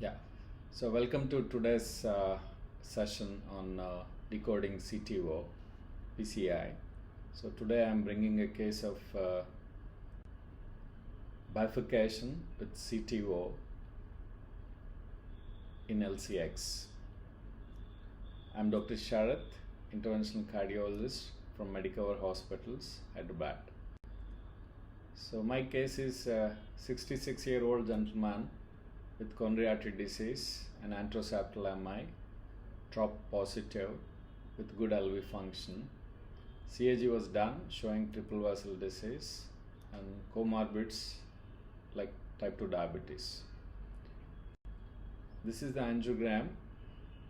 Yeah, so welcome to today's session on decoding CTO, PCI. So today I'm bringing a case of bifurcation with CTO in LCX. I'm Dr. Sharath, interventional cardiologist from Medicover Hospitals, Hyderabad. So my case is a 66-year-old gentleman with coronary artery disease and anteroseptal MI, Trop positive with good LV function. CAG was done showing triple vessel disease and comorbids like type 2 diabetes. This is the angiogram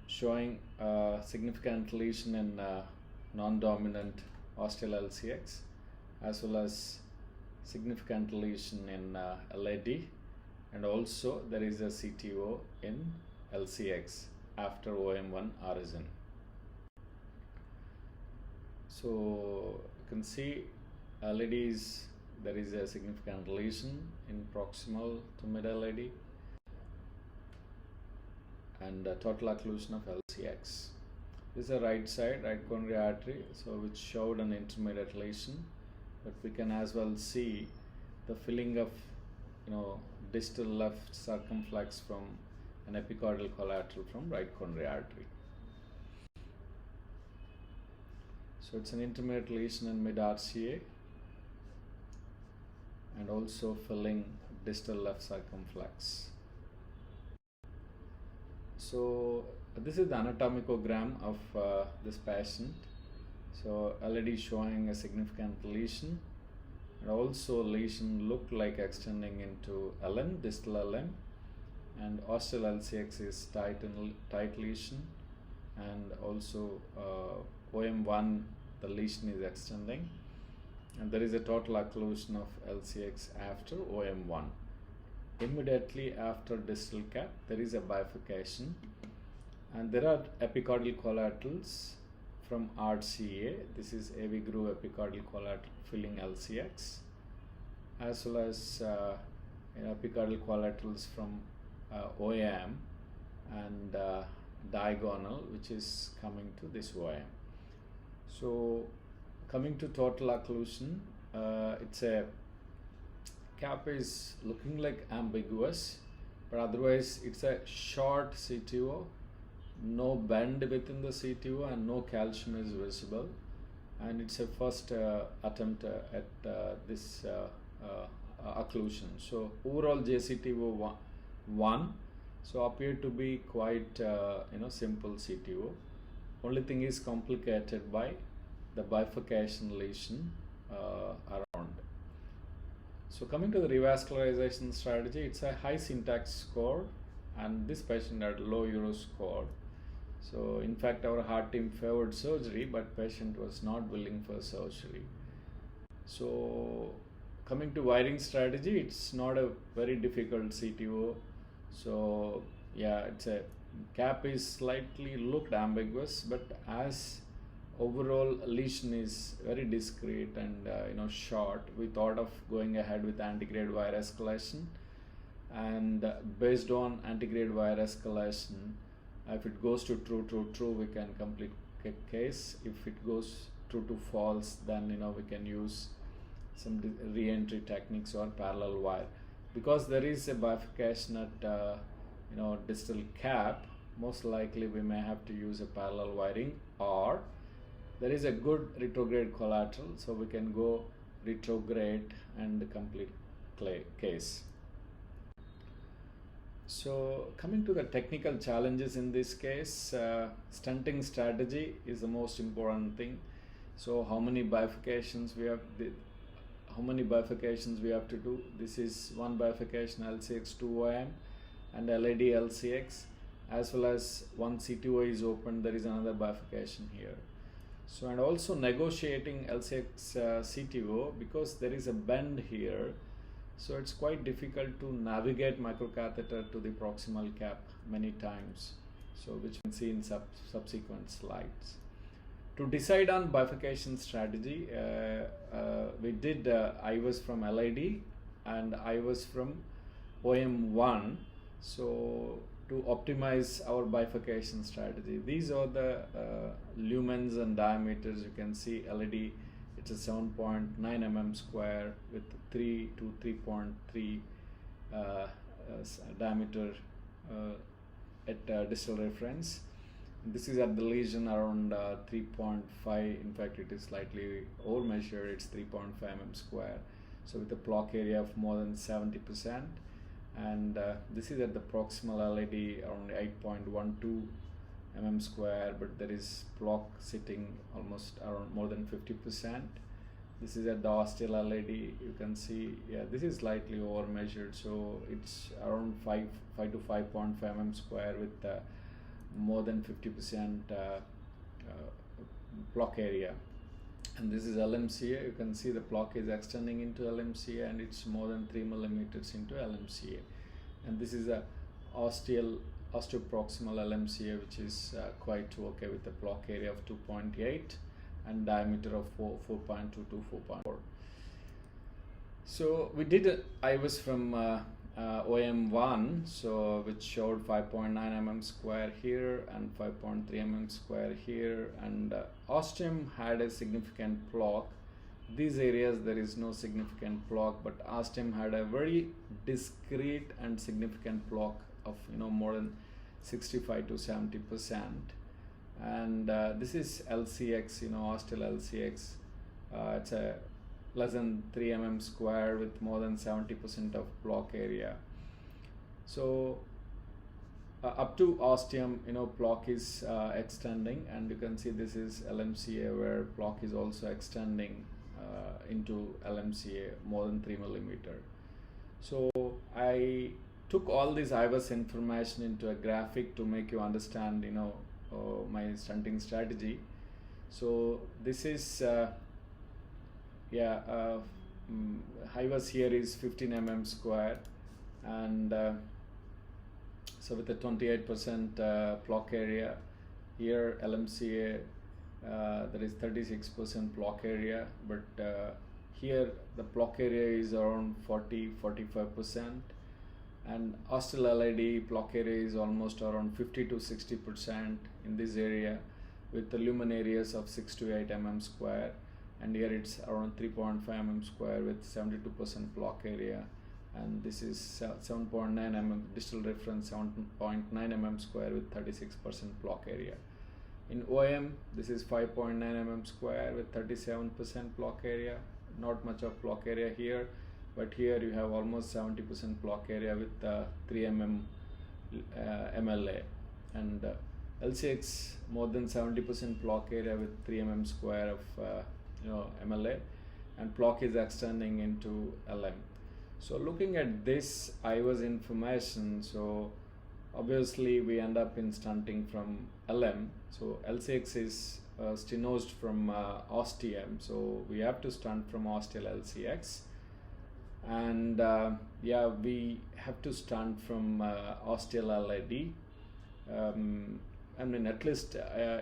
showing a significant lesion in non-dominant ostial LCX as well as significant lesion in LAD, and also there is a CTO in LCX after OM1 origin. So you can see LADs, there is a significant lesion in proximal to mid LAD and total occlusion of LCX. This is the right side, right coronary artery, so which showed an intermediate lesion, but we can as well see the filling of distal left circumflex from an epicardial collateral from right coronary artery. So it's an intermediate lesion in mid RCA and also filling distal left circumflex. So this is the anatomicogram of this patient. So LAD showing a significant lesion, and also lesion looked like extending into LM, distal LM, and ostial LCX is tight lesion, and also OM1 the lesion is extending, and there is a total occlusion of LCX after OM1. Immediately after distal cap there is a bifurcation, and there are epicardial collaterals from RCA. This is AV groove epicardial collateral filling LCX, as well as epicardial collaterals from OM and diagonal, which is coming to this OM. So coming to total occlusion, it's a cap is looking like ambiguous, but otherwise it's a short CTO, no bend within the CTO and no calcium is visible, and it's a first attempt at this occlusion. So overall JCTO 1, so appear to be quite simple CTO. Only thing is complicated by the bifurcation lesion around. So coming to the revascularization strategy, it's a high syntax score, and this patient had low Euro score. So in fact our heart team favored surgery, but patient was not willing for surgery. So coming to wiring strategy, it's not a very difficult CTO. So yeah, it's a cap is slightly looked ambiguous, but as overall lesion is very discrete and short, we thought of going ahead with antegrade wire escalation, and based on antegrade wire escalation, if it goes to true, we can complete case. If it goes true to false, then we can use some re-entry techniques or parallel wire. Because there is a bifurcation at distal cap, most likely we may have to use a parallel wiring, or there is a good retrograde collateral, so we can go retrograde and complete case. So coming to the technical challenges in this case, stenting strategy is the most important thing. So how many bifurcations we have to do? This is one bifurcation LCX to OM and LAD LCX, as well as one CTO is open, there is another bifurcation here. So and also negotiating LCX CTO, because there is a bend here, so it's quite difficult to navigate microcatheter to the proximal cap many times, so which you can see in subsequent slides. To decide on bifurcation strategy, we did IVUS from LAD and IVUS from OM1. So to optimize our bifurcation strategy. These are the lumens and diameters. You can see LED, it's a 7.9 mm square with 3 to 3.3 diameter at distal reference. This is at the lesion around 3.5. In fact, it is slightly over measured. It's 3.5 mm square. So with a block area of more than 70%. And this is at the proximal LED around 8.12 mm square, but there is block sitting almost around more than 50%. This is at the ostial LED. You can see, yeah, this is slightly over measured, so it's around 5 to 5.5 mm square with more than 50% block area. And this is LMCA. You can see the block is extending into LMCA, and it's more than 3 millimeters into LMCA. And this is a osteoproximal LMCA, which is quite okay with a block area of 2.8 and diameter of 4.2 to 4.4. So we did an IVUS from OM1, so which showed 5.9 mm square here and 5.3 mm square here, and ostium had a significant block. These areas there is no significant block, but ostium had a very discrete and significant block of more than 65 to 70%. And this is LCX, ostial LCX. It's a less than 3 mm square with more than 70% of block area. So up to ostium, block is extending, and you can see this is LMCA where block is also extending into LMCA more than 3 millimeter. So I took all this IVUS information into a graphic to make you understand, my stunting strategy. So this is IVUS here is 15 mm square, and so with a 28% block area. Here LMCA there is 36% block area, but here the block area is around 40-45%, and ostial LED block area is almost around 50 to 60% in this area, with the lumen areas of 6 to 8 mm square, and here it's around 3.5 mm square with 72% block area, and this is 7.9 mm distal reference, 7.9 mm square with 36% block area. In OM, this is 5.9 mm square with 37% block area. Not much of block area here, but here you have almost 70% block area with 3 mm MLA, and LCX more than 70% block area with 3 mm square of MLA, and block is extending into LM. So looking at this IVUS information, so obviously we end up in stunting from LM. So LCX is stenosed from ostium, so we have to stunt from ostial LCX, and we have to stunt from ostial LAD. I mean, at least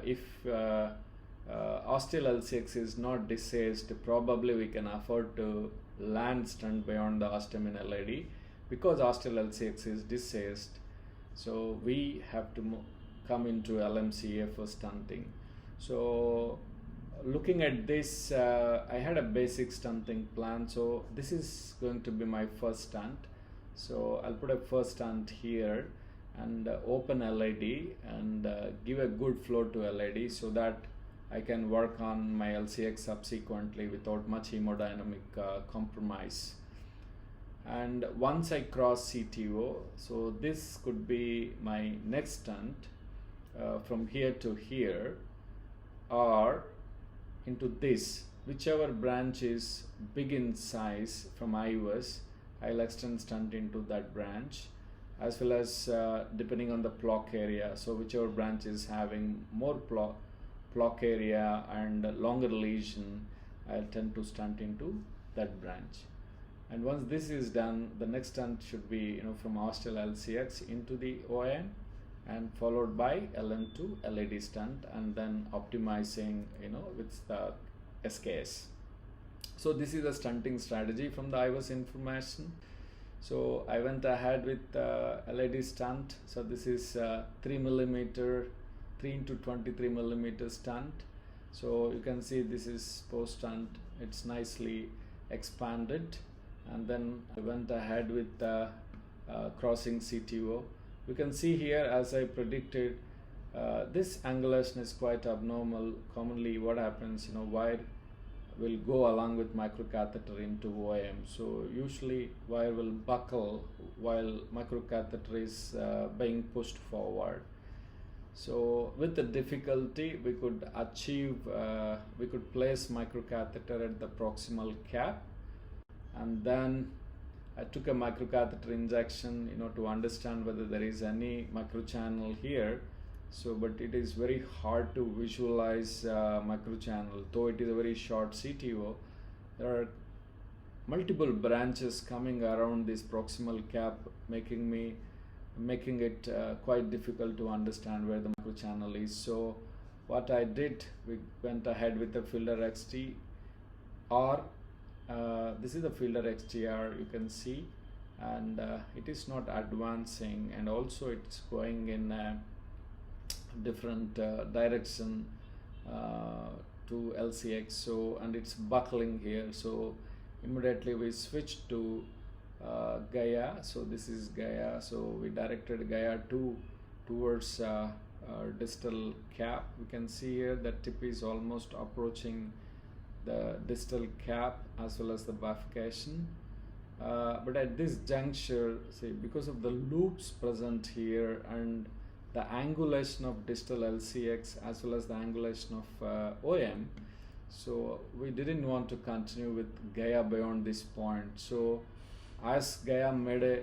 if ostial LCX is not dissected, probably we can afford to land stunt beyond the ostium in LAD, because ostial LCX is dissected. So we have to come into LMCA for stunting. So looking at this, I had a basic stunting plan. So this is going to be my first stunt. So I'll put a first stunt here and open LAD and give a good flow to LAD so that I can work on my LCX subsequently without much hemodynamic compromise. And once I cross CTO, so this could be my next stunt from here to here, or into this, whichever branch is big in size from IVUS, I'll extend stunt into that branch, as well as depending on the block area. So whichever branch is having more block area and longer lesion, I'll tend to stunt into that branch. And once this is done, the next stunt should be from ostial LCX into the OM, and followed by LM to LAD stunt, and then optimizing with the SKS. So this is a stunting strategy from the IVUS information. So I went ahead with LED stunt. So this is 3 millimeter, 3 into 23 millimeter stunt. So you can see this is post stunt. It's nicely expanded. And then I went ahead with crossing CTO. You can see here, as I predicted, this angulation is quite abnormal. Commonly what happens, wire will go along with microcatheter into OM. So usually wire will buckle while microcatheter is being pushed forward. So with the difficulty, we could achieve, we could place microcatheter at the proximal cap, and then I took a microcatheter injection, to understand whether there is any microchannel here. So, but it is very hard to visualize microchannel, though it is a very short CTO. There are multiple branches coming around this proximal cap, making it quite difficult to understand where the microchannel is. So what I did, we went ahead with the Fielder XT, or this is the Fielder XTR, you can see, and it is not advancing, and also it's going in different direction to LCX, so, and it's buckling here. So immediately we switched to Gaia. So this is Gaia, so we directed Gaia 2 towards distal cap. You can see here that tip is almost approaching the distal cap as well as the bifurcation, but at this juncture, see, because of the loops present here and the angulation of distal LCX as well as the angulation of OM, so we didn't want to continue with Gaia beyond this point. So as Gaia made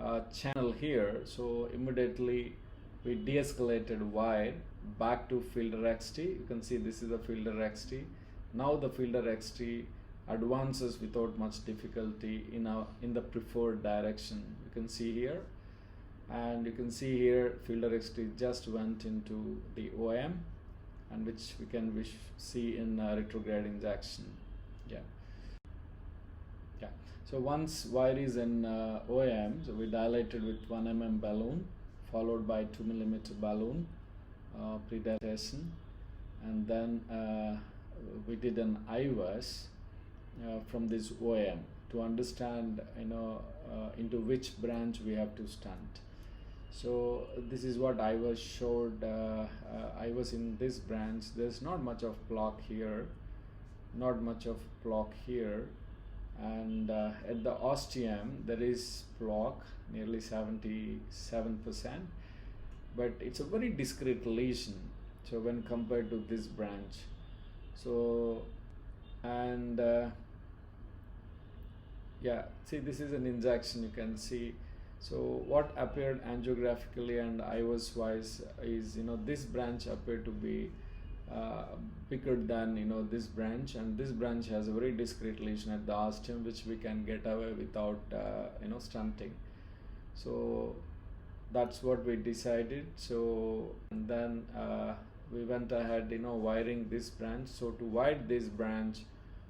a channel here, so immediately we de-escalated wire back to Fielder XT. You can see this is the Fielder XT. Now the Fielder XT advances without much difficulty in the preferred direction. You can see here, and you can see here Fielder XT just went into the OM, and which we can see in retrograde injection. So once wire is in OM, so we dilated with 1 mm balloon followed by 2 mm balloon pre-dilatation, and then we did an IVUS from this OM to understand into which branch we have to stunt. So this is what IVUS showed. IVUS in this branch, there's not much of block here, and at the ostium there is block nearly 77%, but it's a very discrete lesion, so when compared to this branch. So, and see, this is an injection, you can see. So what appeared angiographically and IVUS wise is, this branch appeared to be bigger than this branch, and this branch has a very discrete lesion at the ostium which we can get away without stunting. So that's what we decided. So, and then we went ahead wiring this branch. So to wire this branch,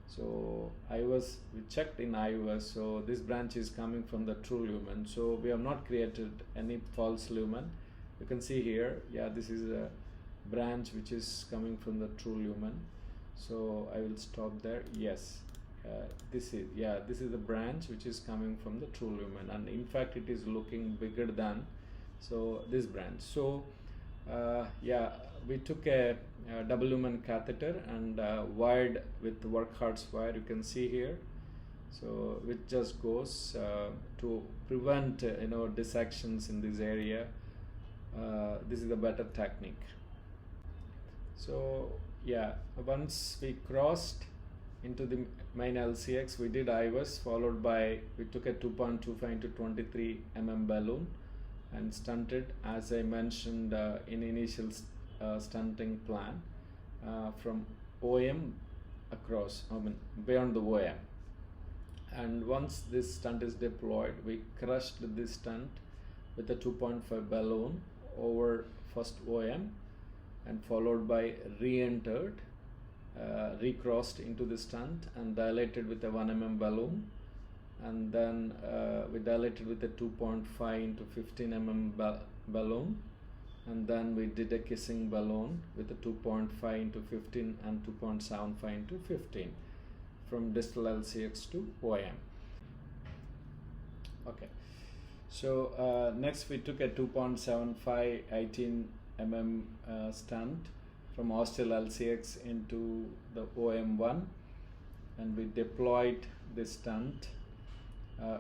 so we checked in IVUS, so this branch is coming from the true lumen, so we have not created any false lumen. You can see here, this is a branch which is coming from the true lumen. So I will stop there. Yes, this is the branch which is coming from the true lumen, and in fact it is looking bigger than this branch. So we took a double lumen catheter and wired with Workhart's wire, you can see here. So it just goes to prevent dissections in this area. This is a better technique. So once we crossed into the main LCX, we did IVUS, followed by we took a 2.25 into 23 mm balloon and stunted, as I mentioned in initial stunting plan, from OM across, beyond the OM. And once this stunt is deployed, we crushed this stunt with a 2.5 balloon over first OM, and followed by recrossed into the stunt and dilated with a 1 mm balloon, and then we dilated with a 2.5 into 15 balloon, and then we did a kissing balloon with a 2.5 into 15 and 2.75 into 15 from distal LCX to OM. Okay, so next we took a 2.75 18 stent from ostial LCX into the OM1, and we deployed this stent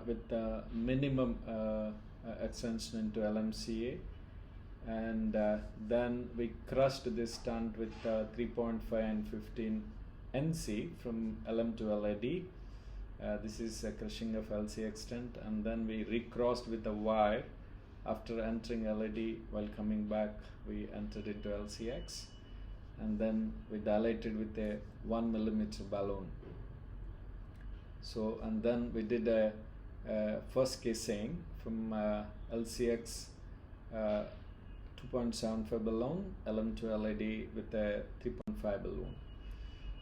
with the minimum extension into LMCA, and then we crushed this stent with 3.5 and 15 NC from LM to LAD. This is a crushing of LCX stent, and then we recrossed with a wire. After entering LAD, while coming back we entered into LCX, and then we dilated with a 1 millimeter balloon. So, and then we did a first casing from LCX 2.75 balloon, LM to LAD with a 3.5 balloon.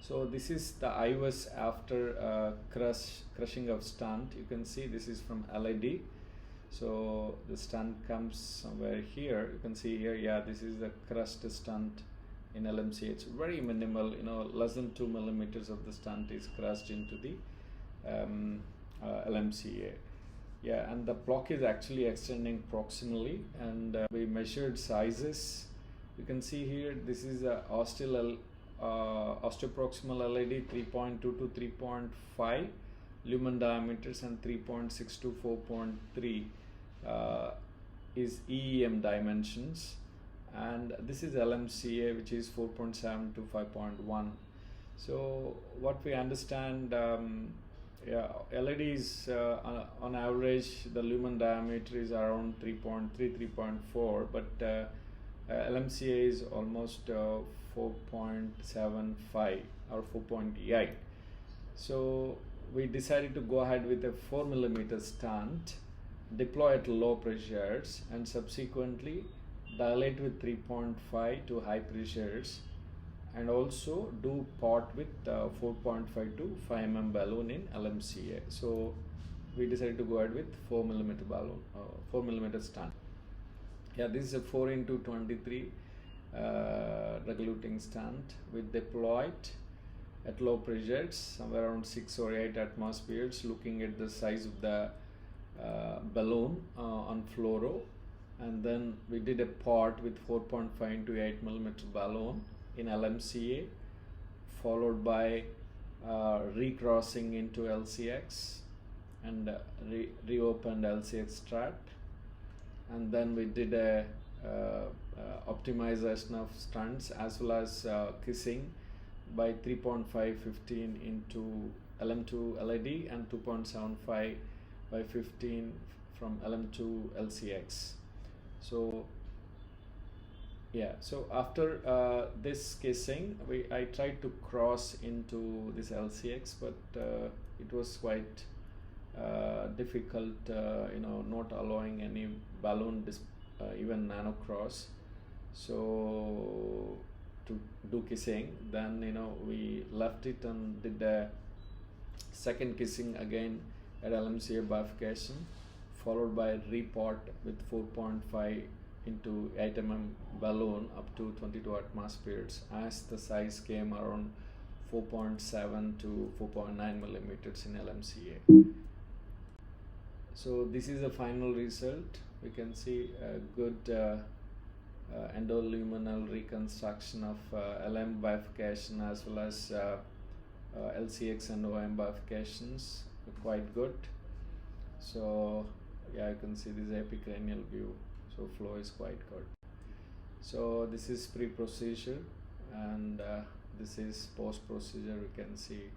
So this is the IVUS after crushing of stent. You can see this is from LAD. So the stent comes somewhere here. You can see here, yeah, this is the crushed stent in LMCA. It's very minimal, you know, less than 2 millimeters of the stent is crushed into the LMCA. Yeah, and the block is actually extending proximally, and we measured sizes. You can see here, this is a osteoproximal LAD 3.2 to 3.5 lumen diameters, and 3.6 to 4.3 is EEM dimensions, and this is LMCA, which is 4.7 to 5.1. So what we understand, yeah, LAD is on average the lumen diameter is around 3.3, 3.4, but LMCA is almost 4.75 or 4.8. So we decided to go ahead with a 4 millimeter stent, deploy at low pressures, and subsequently dilate with 3.5 to high pressures, and also do pot with 4.5 to 5 mm balloon in LMCA. So we decided to go ahead with 4 millimeter balloon, 4 millimeter stent. Yeah, this is a 4 into 23 regulating stent. We deployed at low pressures, somewhere around 6 or 8 atmospheres, looking at the size of the balloon on fluoro, and then we did a pot with 4.5 into 8 millimeter balloon in LMCA, followed by recrossing into LCX and reopened LCX strat, and then we did a optimization of stunts as well as kissing by 3.5 15 into LM to LAD and 2.75 by 15 from LM to LCX. So yeah, so after this kissing, I tried to cross into this LCX, but it was quite difficult, you know, not allowing any balloon even nano cross. So to do kissing, then, you know, we left it and did a second kissing again at LMCA bifurcation, followed by report with 4.5 into 8 mm balloon up to 22 atmospheres, as the size came around 4.7 to 4.9 millimeters in LMCA. So this is the final result. We can see a good endoluminal reconstruction of LM bifurcation as well as LCX and OM bifurcations, quite good. So yeah, you can see this epicranial view, so flow is quite good. So this is pre-procedure, and this is post-procedure. We can see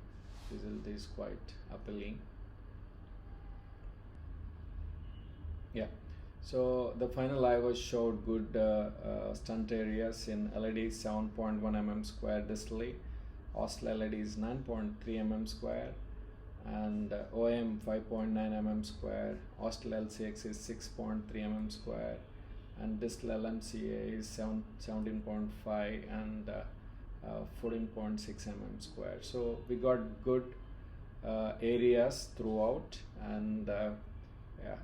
result is quite appealing. Yeah, so the final IVUS showed good stunt areas in LAD 7.1 mm square distally, ostial LAD is 9.3 mm square, and OM 5.9 mm square, ostial LCX is 6.3 mm square, and distal LMCA is 17.5 and 14.6 mm square. So we got good areas throughout, and yeah.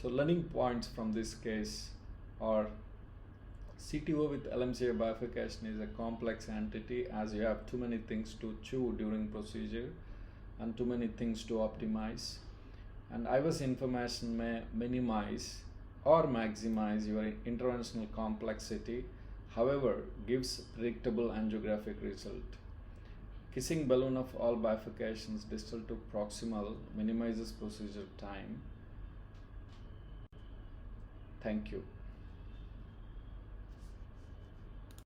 So learning points from this case are CTO with LMCA bifurcation is a complex entity, as you have too many things to chew during procedure and too many things to optimize. And IVUS information may minimize or maximize your interventional complexity, however, gives predictable angiographic result. Kissing balloon of all bifurcations distal to proximal minimizes procedure time. Thank you.